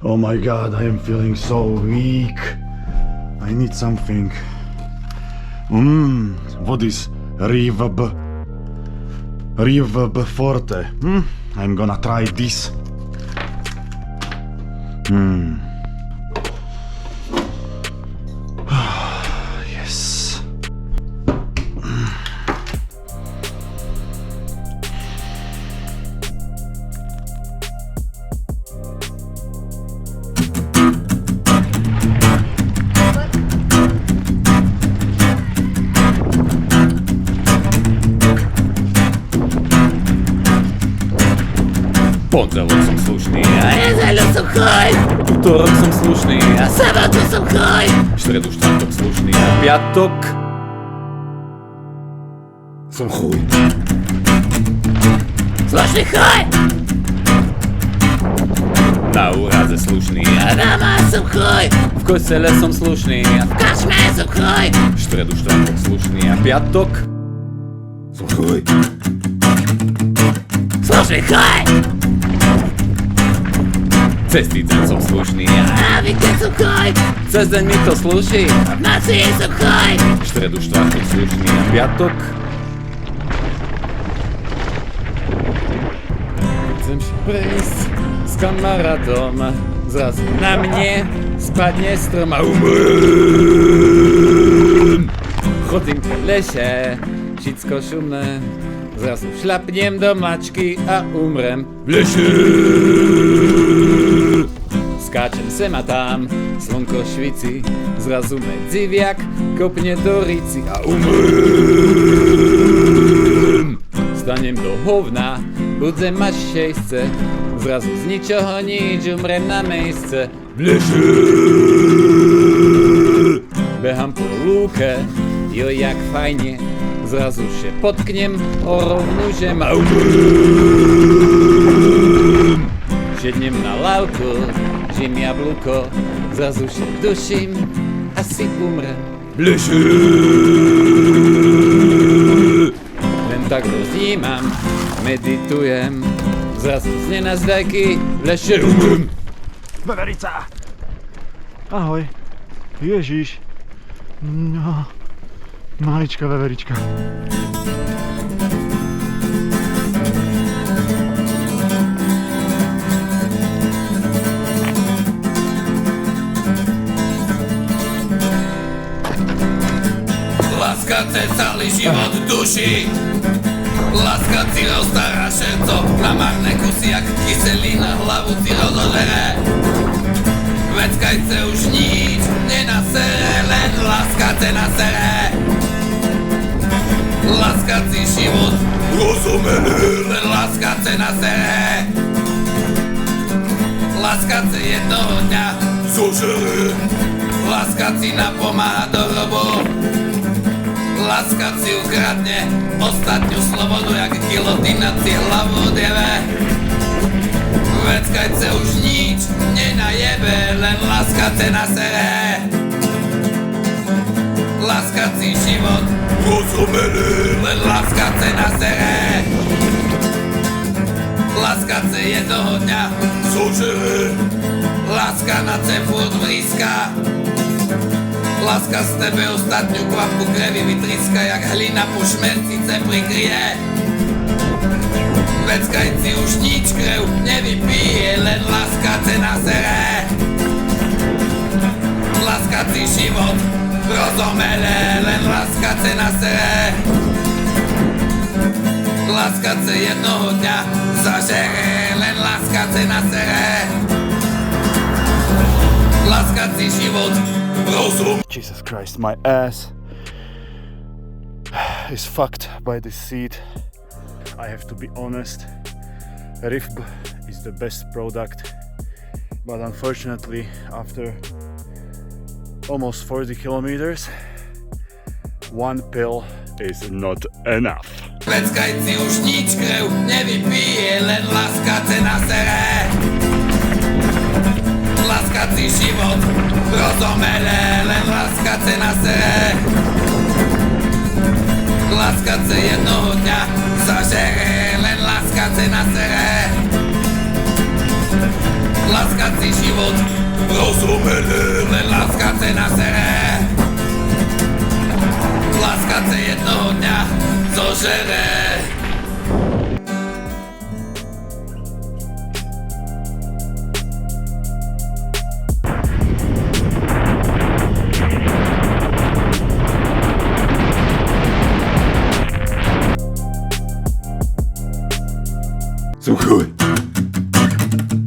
Oh my god, I am feeling so weak. I need something. What is Reverb? Reverb Forte. I'm gonna try this. Yes. Pondelok som slušný, Nedeľu som chuj, útorok som slušný, sobotu som chuj, štredu, štvrtok slušný a piatok som chuj. slušný chuj, Na úraze slušný, doma som chuj, v kostele som slušný, v kačme som chuj, štredu, štvrtok slušný a piatok som chuj. slušný chuj, Cez týždeň som slušný, na víkend som chuj, cez deň mi to sluší, v noci som chuj, v štredu, štvrtok slušný a piatok chcem si prejsť s kamarátom, zrazu na mne spadne strom a umrem. Chodím po lese, všetko šumné, zrazu šlapnem do mačky a umrem v lese. Skáčem sem a tam, slnko švici, zrazu medzi viak kopne do rici a umrem. Stanem do hovna, budem mať šejsce, zrazu z ničoho nič umrem na mejsce v lese. Behám po lúke, jo jak fajne, zrazu się potknem o rovnú žem a umrem. Siednem na lávku, žim jablúko, zrazu się duším, asi umrem v lese. Len tak rozjímam, meditujem, zrazu z nenazdajky v lese umrem. Veverica! Ahoj. Ježiš. No. Maličká veverička. Láska te celý život duší, láska ti rozstará všetko, na marné kusy jak kyselina hlavu ti rozožere. Veď kaj chce už nič nenasere, len láska te nasere. Láska ti život rozumene, len láska te nasere. Láska te jednoho dňa zožere, láska ti napomáha do hrobu. Láska si ukradne ostatňu slobodu, jak gilotina ti hlavu odjebe. Veď kaj chce už nič nenajebe, len láska te nasere. Láska si život rozumene, len láska te nasere. Láska te jednoho dňa zožere, láska na te furt vríska. Láska z tebe ostatňu kvapku krevy vytríska, jak hlina po šmercice prikryje. Veď kaj si už nič krev nevypije, len láska te nasere. Láska ti život rozomele, len láska te nasere. Láska te jednoho dňa zažere, len láska te nasere. Láska ti život rozum. Jesus Christ, my ass is fucked by this seat. I have to be honest. Rifb is the best product, but unfortunately after almost 40 kilometers, one pill is not enough. Veď kaj si už nič krev nevypije, len láska te nasere. Láska ti život rozomele, len láska te nasere. Láska te jednoho dňa zažere, len láska te nasere. Laskací život rozumený, len laskace na sere. Laskace jednoho dňa zožere.